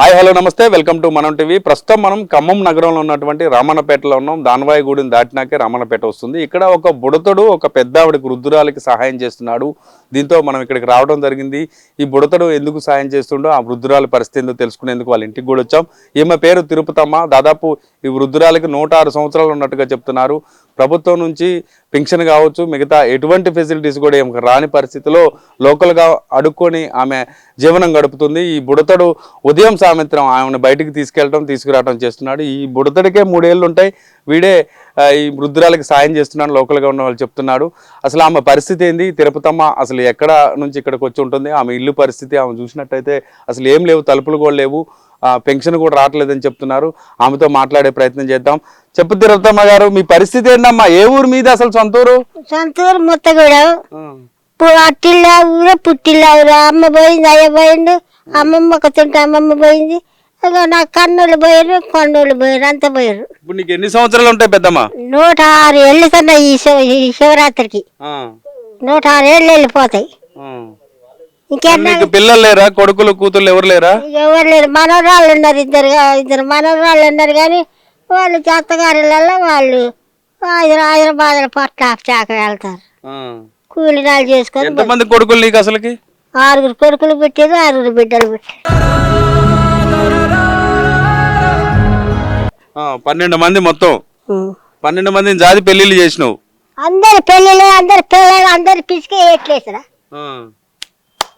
Hi hello నమస్తే welcome to మనం TV. ప్రస్తుతం మనం ఖమ్మం నగరంలో ఉన్నటువంటి రామన్నపేటలో ఉన్నాం. దానవాయిగూడిని దాటినాకే రామన్నపేట వస్తుంది. ఇక్కడ ఒక బుడతడు ఒక పెద్ద ఆవిడకి వృద్ధురాలికి సహాయం చేస్తున్నాడు. దీంతో మనం ఇక్కడికి రావడం జరిగింది. ఈ బుడతడు ఎందుకు సహాయం చేస్తుండో ఆ వృద్ధురాలి పరిస్థితి ఎందుకు తెలుసుకునేందుకు వాళ్ళ ఇంటికి కూడా వచ్చాం. ఈమె పేరు తిరుపతమ్మ. దాదాపు ఈ వృద్ధురాలికి 106 సంవత్సరాలు ఉన్నట్టుగా చెప్తున్నారు. ప్రభుత్వం నుంచి పెన్షన్ కావచ్చు, మిగతా ఎటువంటి ఫెసిలిటీస్ కూడా ఏమి రాని పరిస్థితిలో లోకల్గా అడుక్కొని ఆమె జీవనం గడుపుతుంది. ఈ బుడతడు ఉదయం సాయంత్రం ఆమెను బయటికి తీసుకురావడం చేస్తున్నాడు. ఈ బుడతడికే 3 ఏళ్ళు ఉంటాయి. వీడే ఈ వృద్ధురాలకి సాయం చేస్తున్నాడు లోకల్గా ఉన్న వాళ్ళు చెప్తున్నాడు. అసలు ఆమె పరిస్థితి ఏంది, తిరుపతమ్మ అసలు ఎక్కడ నుంచి ఇక్కడికి వచ్చి ఉంటుంది, ఆమె ఇల్లు పరిస్థితి ఆమె చూసినట్టయితే అసలు ఏం లేవు, తలుపులు కూడా లేవు, పెన్షన్ కూడా రావట్లేదని చెప్తున్నారు. ఆమెతో మాట్లాడే ప్రయత్నం చేద్దాం. చెప్పు తిరుపతమ్మ గారు, మీ పరిస్థితి ఏంటమ్మా? ఏ ఊరు మీద అసలు సొంతూరు? సొంతూరు ముత్తగూడ. అట్టిల్లా ఊరు పుట్టిల్లా ఊరు. అమ్మ పోయింది, అయ్య పోయిండు, అమ్మమ్మ ఒకతుంటే అమ్మమ్మ పోయింది. నాకు కన్నులు పోయారు, కొండోళ్ళు పోయారు, అంత పోయారు. ఇప్పుడు నీకు ఎన్ని సంవత్సరాలు ఉంటాయి పెద్దమ్మా? 106 ఏళ్ళు కన్నా ఈ శివరాత్రికి 106 ఏళ్ళు వెళ్ళిపోతాయి. నీకు పిల్లలు లేరా? కొడుకులు కూతుళ్ళు ఎవరు లేరా? ఎవరు లేరు. మనవరాళ్ళు ఉన్నారు, ఇద్దరు మనవరాళ్ళు ఉన్నారు. కానీ వాళ్ళు చేతగారిళ్ళల్లో వాళ్ళు హైదరాబాద్ పట్ల చాక వెళ్తారు, కూలినాలు చేసుకొని. ఎంతమంది కొడుకులు నీకు అసలుకి? 6 కొడుకులు పెట్టారు, 6 బిడ్డలు పెట్టారు. 12 మంది మొత్తం. 12 మందిని జాతి పెళ్లిళ్ళు చేసినావు. అందరి పెళ్ళిళ్ళు, అందరి పిల్లలు, అందరి పిసికే ఎట్లేసరా.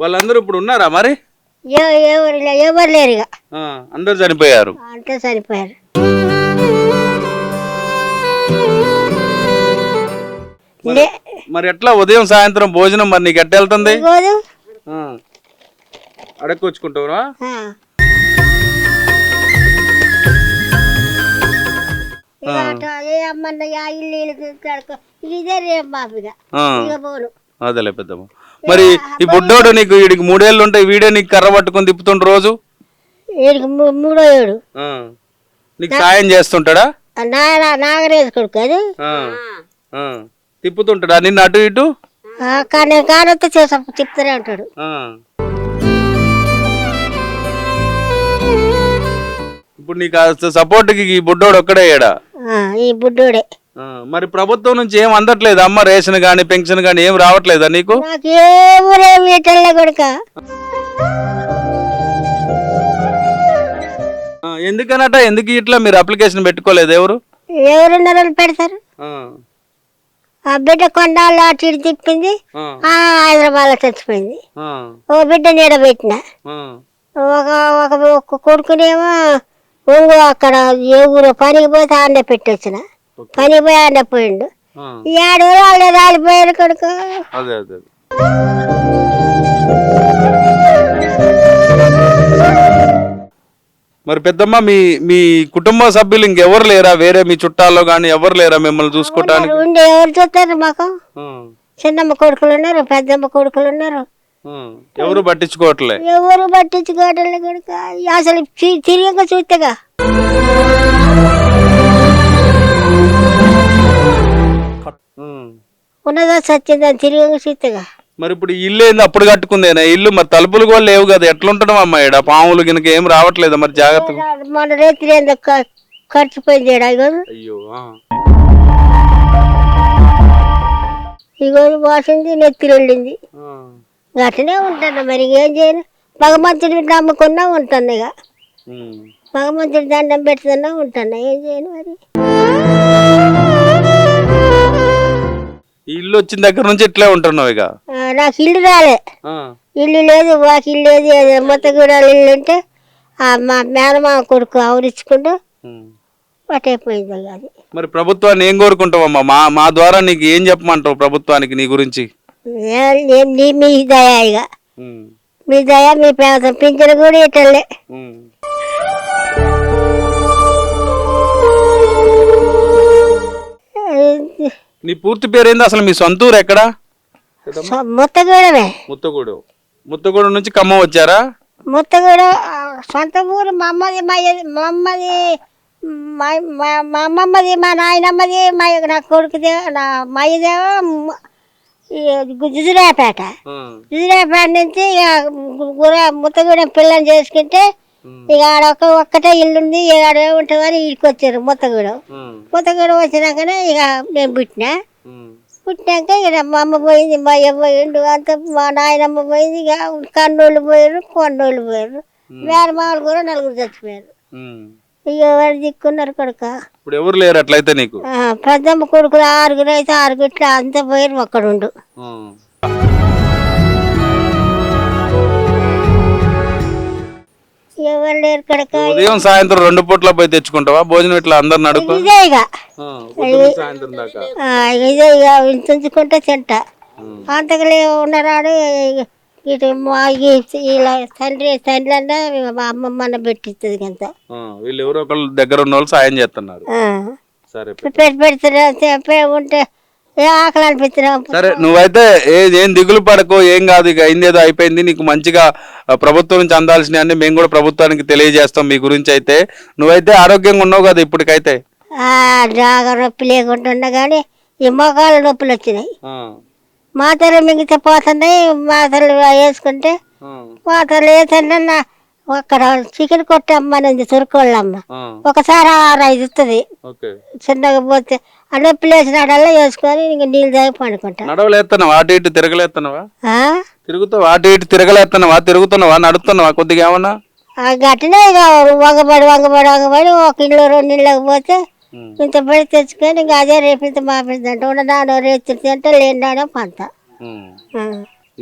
వాళ్ళందరూ ఇప్పుడు ఉన్నారా మరి? ఎవరు లేరు ఇక, అందరు చనిపోయారు. అంతా చనిపోయారు. మరి ఎట్లా ఉదయం సాయంత్రం భోజనం మరి నీకు ఎట్లా వెళ్తుంది? అడక్కొచ్చుకుంటావురా? అదేలే పెద్దమ్మ. మరి ఈ బుడ్డోడు నీకు వీడికి 3 ఏళ్ళు ఉంటాయి, వీడే నీకు కర్ర పట్టుకొని తిప్పుతుండు రోజు? 3వ ఏడు నీకు సాయం చేస్తుంటాడా? నాగరేజ్ కొడుకు అది తిప్పుతుంటాడా నిన్ను అటు ఇటు? కానీ కానంతా చెప్తూనే ఉంటాడు. ఇప్పుడు నీకు సపోర్ట్ కి ఈ బుడ్డోడు ఒక్కడేయాడా? ఈ బుడ్డోడే. మరి ప్రభుత్వం నుంచి ఏం అందట్లేదు అమ్మ? రేషన్ గానీ పెన్షన్ గానీ ఏం రావట్లేదా నీకు? నాకు ఏమీ కొడుక. ఎందుకనట? ఎందుకు ఇట్లా మీరు అప్లికేషన్ పెట్టుకోలేదు? ఎవరున్నారని పెడతారు. ఆ బిడ్డ కొండాళ్ళు అటు ఇటు తిప్పింది, హైదరాబాద్ లో చచ్చిపోయింది. ఓ బిడ్డ నీడబెట్టిన, ఒక కొడుకునేమో అక్కడ ఏ ఊరు పనికి పోతే ఆండే పెట్టొచ్చిన. పని పోయి ఆండే పోయిండు. 7 వాళ్ళు రాలిపోయారు కొడుకు. మరి పెద్దమ్మ, మీ కుటుంబ సభ్యులు ఇంకెవరు లేరా? వేరే మీ చుట్టాల్లో గానీ ఎవరు లేరా మిమ్మల్ని చూసుకోవటానికి? ఉండే ఎవరు చూస్తారు మాకు? చిన్నమ్మ కొడుకులు ఉన్నారు, పెద్దమ్మ కొడుకులు ఉన్నారు. ఎవరు పట్టించుకోవట్లే? ఎవరు పట్టించుకోవట్లే కొడుక. అసలు తిరిగి చూస్తేగా ఉన్నదా సచ్చిందని తిరిగి చూస్తేగా. మరి ఇప్పుడు ఇల్లు ఏంది అప్పుడు కట్టుకుందేనా ఇల్లు? మరి తలుపులు కూడా లేవు కదా, ఎట్లుంటడం అమ్మా? ఈడ పాములు గినక ఏం రావట్లేదు మరి? జాగ్రత్త. మన రేతి ఎందుకు ఖర్చుపోయింది? అయ్యో, ఇగో వాసింది, నెత్తి వెళ్ళింది. అట్లనే ఉంటాను మరి, ఏం చేయను. భగవంతుడి నమ్ముకున్నా ఉంటాను. ఇక భగవంతుడి దండం పెడుతున్నా ఉంటాను, ఏం చేయను మరి. ఇల్లు వచ్చిన దగ్గర నుంచి ఇట్లే ఉంటున్నావు ఇక? నాకు ఇల్లు రాలే, ఇల్లు లేదు, వాకి ఇల్లు లేదు. మొత్తం కూడా ఇల్లు ఉంటే మా మేనమామ కొడుకు ఆవరించుకుంటూ పట్టైపోయింది. అది మరి ప్రభుత్వాన్ని ఏం కోరుకుంటావమ్మా? మా ద్వారా నీకు ఏం చెప్పమంటావు ప్రభుత్వానికి నీ గురించి? మీ దయా, ఇక మీ దయా, మీ పేద పింఛను కూడా ఇటలే. నీ పూర్తి పేరు ఏంది అసలు? మీ సొంతూరు ఎక్కడ? ముత్తగూడమే. ముత్తగూడ నుంచి ఖమ్మం వచ్చారా? ముత్తగూడ సొంత ఊరు. మా అమ్మది, మా అమ్మమ్మది, మా నాయనమ్మది, నా కొడుకుదే, మా అయ్యదేమో జుజురాపేట. జుజురాపేట నుంచి ముత్తగూడెం పిల్లని చేసుకుంటే ఇక ఆడ ఒక్కటే ఇల్లు ఉంది, ఆడ ఏముంటుందని ఇంటికి వచ్చారు మొత్తగూడెం. మొత్తగూడెం వచ్చినాకనే ఇక నేను పుట్టినాక ఇక మా అమ్మ పోయింది, మా అయ్య పోయిండు, అంత మా నాయనమ్మ పోయింది. ఇక కన్నోళ్ళు పోయారు, కొండోళ్ళు పోయారు, మేనమామలు కూడా 4 చచ్చిపోయారు. ఇక ఎవరు దిక్కున్నారు కొడుక. ఇప్పుడు ఎవరు లేరు అట్లయితే నీకు? పెద్దమ్మ కొడుకులు 6 అయితే 6 ఇట్లా అంత పోయారు, ఒక్కడుండు. ఎవరు లేరు కొడుక. ఉదయం సాయంత్రం 2 పూట్ల పోయి తెచ్చుకుంటావా భోజనం ఇట్లా అందరిని అడుగు? ఇదే ఇక సాయంత్రం దాకా ఇదే ఇక ఉంచుకుంటే తింట. అంతకులే ఉన్నారాడు ఇటు మా ఇలా తండ్రి అన్నా మా అమ్మమ్మ పెట్టిస్తుంది అంత. వీళ్ళు ఎవరో ఒకళ్ళు దగ్గర ఉన్న వాళ్ళు సాయం చేస్తున్నారు. సరే పెడుతున్నా ఉంటే ఆకలి అనిపిస్తున్నా. సరే నువ్వైతే ఏం దిగులు పడకు, ఏం కాదు, ఇక అయిందేదో అయిపోయింది. నీకు మంచిగా ప్రభుత్వం నుంచి అందాల్సినవి అన్ని మేము కూడా ప్రభుత్వానికి తెలియజేస్తాం మీ గురించి. అయితే నువ్వైతే ఆరోగ్యంగా ఉన్నావు కదా ఇప్పటికైతే? జాగ నొప్పి లేకుండా ఉన్నా కానీ ఈ మోకాళ్ళ నొప్పులు వచ్చినాయి. మాతలు మిగితే పోతున్నాయి, మాతలు వేసుకుంటే మాతలు వేసన్నా అక్కడ చికెన్ కొట్టమ్మనింది తురుకోళ్ళమ్మ. ఒకసారి 6-5 ఇస్తుంది చిన్నగా పోతే. ఆ నొప్పి లేచినాడల్లా వేసుకొని ఇంక నీళ్ళు తాగి పండుకుంటా. నడవలేస్తున్నావా? అటు ఇటు తిరగలేస్తున్నావా? తిరుగుతావా? అటు ఇటు తిరగలేస్తున్నావా? తిరుగుతున్నావా? నడుస్తున్నావా కొద్దిగా ఏమన్నా? గట్టినే ఇక వంగబడి ఒక ఇల్లు 2 ఇళ్ళకి పోతే ఇంత బడి తెచ్చుకొని ఇంకా అదే రేపు మాపిందంటే ఉండడానో రేపు అంటే లేనిడానో పంత.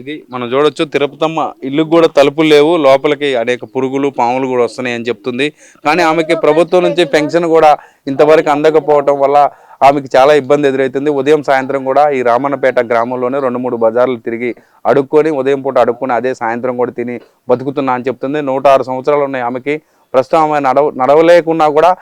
ఇది మనం చూడొచ్చు. తిరుపతమ్మ ఇల్లుకు కూడా తలుపులు లేవు, లోపలికి అనేక పురుగులు పాములు కూడా వస్తున్నాయి అని చెప్తుంది. కానీ ఆమెకి ప్రభుత్వం నుంచి పెన్షన్ కూడా ఇంతవరకు అందకపోవటం వల్ల ఆమెకి చాలా ఇబ్బంది ఎదురవుతుంది. ఉదయం సాయంత్రం కూడా ఈ రామన్నపేట గ్రామంలోనే 2-3 బజార్లు తిరిగి అడుక్కొని ఉదయం పూట అడుక్కొని అదే సాయంత్రం కూడా తిని బతుకుతున్నా అని చెప్తుంది. 106 సంవత్సరాలు ఉన్నాయి ఆమెకి. ప్రస్తుతం ఆమె నడవలేకున్నా కూడా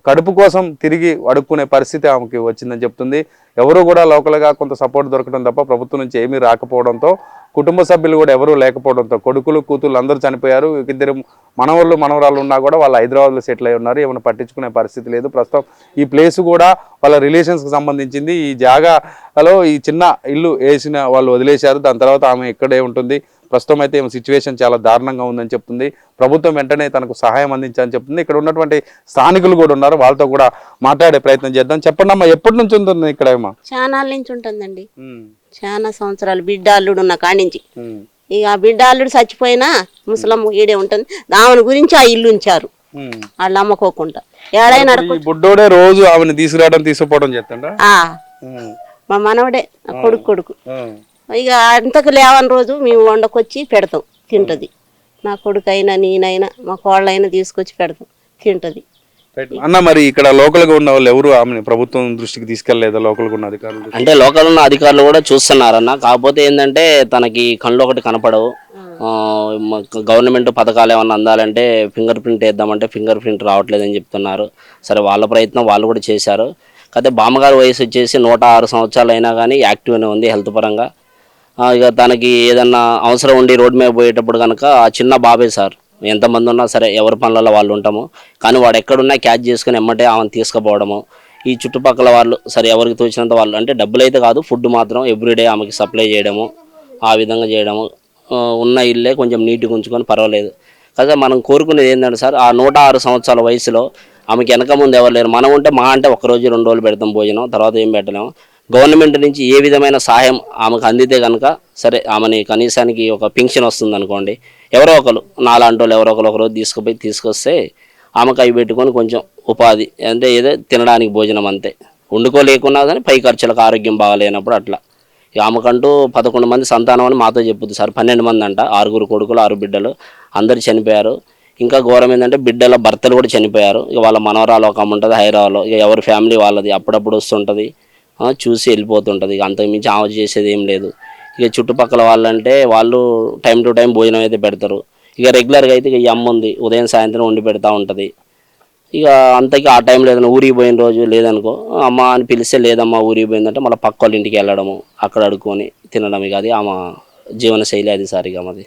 కడుపు కోసం తిరిగి అడుక్కునే పరిస్థితి ఆమెకి వచ్చిందని చెప్తుంది. ఎవరు కూడా లోకల్గా కొంత సపోర్ట్ దొరకడం తప్ప ప్రభుత్వం నుంచి ఏమీ రాకపోవడంతో, కుటుంబ సభ్యులు కూడా ఎవరూ లేకపోవడంతో, కొడుకులు కూతుళ్ళు అందరూ చనిపోయారు. 2 మనవళ్ళు మనవరాలు ఉన్నా కూడా వాళ్ళు హైదరాబాద్లో సెటిల్ అయి ఉన్నారు. ఏమైనా పట్టించుకునే పరిస్థితి లేదు. ప్రస్తుతం ఈ ప్లేస్ కూడా వాళ్ళ రిలేషన్స్కి సంబంధించింది. ఈ జాగాలో ఈ చిన్న ఇల్లు వేసిన వాళ్ళు వదిలేశారు. దాని తర్వాత ఆమె ఇక్కడే ఉంటుంది. ప్రస్తుతం అయితే ఏమో సిచ్యువేషన్ చాలా దారుణంగా ఉందని చెప్తుంది. ప్రభుత్వం వెంటనే తనకు సహాయం అందించాలని చెప్తుంది. ఇక్కడ ఉన్నటువంటి స్థానికులు కూడా ఉన్నారు, వాళ్ళతో కూడా మాట్లాడే ప్రయత్నం చేద్దాం. చెప్పండి అమ్మా, ఎప్పటి నుంచి ఉంటుంది ఇక్కడ? చాలా నుంచి ఉంటుందండి, చాలా సంవత్సరాలు. బిడ్డ అల్లుడు ఉన్న కాడి నుంచి. ఇక ఆ బిడ్డ అల్లుడు చచ్చిపోయినా ముసలమ్మ ఈడే ఉంటుంది. దాని గురించి ఆ ఇల్లు ఉంచారు వాళ్ళు అమ్మకోకుండా. ఏడైనా బుడ్డోడే రోజు ఆమెను తీసుకురావడం తీసుకుపోవడం చేస్తాడా? మా మనవడే కొడుకు. ఇక అంతకు లేవని రోజు మేము వండకొచ్చి పెడతాం, తింటది. నా కొడుకు అయినా నేనైనా మా కోళ్ళైనా తీసుకొచ్చి పెడతాం, తింటది. అన్న మరి ఇక్కడ లోకల్ గా ఉన్న వాళ్ళు ఎవరు ఆమెను ప్రభుత్వం దృష్టికి తీసుకెళ్లేదా? లోకల్ గా ఉన్న అధికారులు అంటే లోకల్ ఉన్న అధికారులు కూడా చూస్తున్నారన్న. కాకపోతే ఏంటంటే తనకి కళ్ళు ఒకటి కనపడవు. గవర్నమెంట్ పథకాలు ఏమన్నా అందాలంటే ఫింగర్ ప్రింట్ వేద్దామంటే ఫింగర్ ప్రింట్ రావట్లేదని చెప్తున్నారు. సరే, వాళ్ళ ప్రయత్నం వాళ్ళు కూడా చేశారు. కాకపోతే బామ్మగారి వయసు వచ్చేసి 106 సంవత్సరాలు అయినా కానీ యాక్టివ్గానే ఉంది హెల్త్ పరంగా. ఇక తనకి ఏదన్నా అవసరం ఉండి రోడ్డు మీద పోయేటప్పుడు కనుక ఆ చిన్న బాబే సార్, ఎంతమంది ఉన్నా సరే ఎవరి పనులలో వాళ్ళు ఉంటాము. కానీ వాడు ఎక్కడున్నా క్యాచ్ చేసుకుని ఎమ్మటే ఆమెను తీసుకుపోవడము. ఈ చుట్టుపక్కల వాళ్ళు సరే ఎవరికి తోచినంత వాళ్ళు, అంటే డబ్బులు అయితే కాదు, ఫుడ్ మాత్రం ఎవ్రీడే ఆమెకి సప్లై చేయడము, ఆ విధంగా చేయడము. ఉన్న ఇల్లే కొంచెం నీట్గా ఉంచుకొని పర్వాలేదు. కాకపోతే మనం కోరుకునేది ఏంటంటే సార్, ఆ 106 సంవత్సరాల వయసులో ఆమెకి వెనక ముందు ఎవరు లేరు. మనం ఉంటే మా అంటే 1 రోజు 2 రోజులు పెడతాం భోజనం, తర్వాత ఏం పెట్టలేము. గవర్నమెంట్ నుంచి ఏ విధమైన సహాయం ఆమెకు అందితే కనుక సరే, ఆమెని కనీసానికి ఒక పెన్షన్ వస్తుంది అనుకోండి. ఎవరో ఒకరు నాలాంటి వాళ్ళు ఎవరో ఒకరు ఒకరోజు తీసుకొస్తే ఆమెకు అవి పెట్టుకొని కొంచెం ఉపాధి, అంటే ఏదో తినడానికి భోజనం అంతే. వండుకోలేకున్నా కానీ పై ఖర్చులకు ఆరోగ్యం బాగాలేనప్పుడు అట్లా. ఆమెకంటూ 11 మంది సంతానం అని మాతో చెప్పుద్ది సార్. 12 మంది అంట, 6 కొడుకులు 6 బిడ్డలు, అందరు చనిపోయారు. ఇంకా ఘోరం ఏంటంటే బిడ్డల భర్తలు కూడా చనిపోయారు. ఇక వాళ్ళ మనవరాలు ఒక అమ్మ ఉంటుంది హైదరాబాద్లో. ఇక ఎవరి ఫ్యామిలీ వాళ్ళది, అప్పుడప్పుడు వస్తుంటుంది, చూసి వెళ్ళిపోతుంటుంది. ఇక అంతకుమించి ఆమె చేసేది ఏం లేదు. ఇక చుట్టుపక్కల వాళ్ళంటే వాళ్ళు టైం టు టైం భోజనం అయితే పెడతారు. ఇక రెగ్యులర్గా అయితే ఇక ఈ అమ్మ ఉంది, ఉదయం సాయంత్రం వండి పెడతా ఉంటుంది. ఇక అంతకి ఆ టైంలో ఏదైనా ఊరికి పోయిన రోజు లేదనుకో, అమ్మ అని పిలిస్తే లేదమ్మా ఊరికి పోయిందంటే మళ్ళీ పక్క వాళ్ళ ఇంటికి వెళ్ళడము, అక్కడ అడుక్కొని తినడం. ఇక అది ఆమె జీవన శైలి అది సార్. ఇక మాది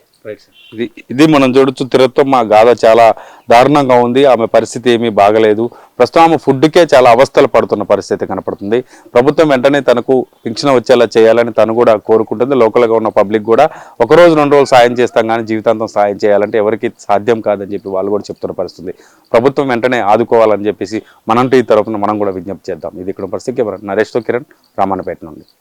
ఇది మనం చూడొచ్చు. తిరుత్తమ్మ గాథ చాలా దారుణంగా ఉంది. ఆమె పరిస్థితి ఏమీ బాగలేదు. ప్రస్తుతం ఆమె ఫుడ్కే చాలా అవస్థలు పడుతున్న పరిస్థితి కనపడుతుంది. ప్రభుత్వం వెంటనే తనకు పింఛన్ వచ్చేలా చేయాలని తను కూడా కోరుకుంటుంది. లోకల్గా ఉన్న పబ్లిక్ కూడా 1 రోజు 2 రోజులు సాయం చేస్తాం కానీ జీవితాంతం సాయం చేయాలంటే ఎవరికి సాధ్యం కాదని చెప్పి వాళ్ళు కూడా చెప్తున్న పరిస్థితి. ప్రభుత్వం వెంటనే ఆదుకోవాలని చెప్పేసి మనంటూ ఈ తరఫున మనం కూడా విజ్ఞప్తి చేద్దాం. ఇది ఇక్కడ పరిస్థితి. నరేష్తో కిరణ్, రామన్నపేట నుండి.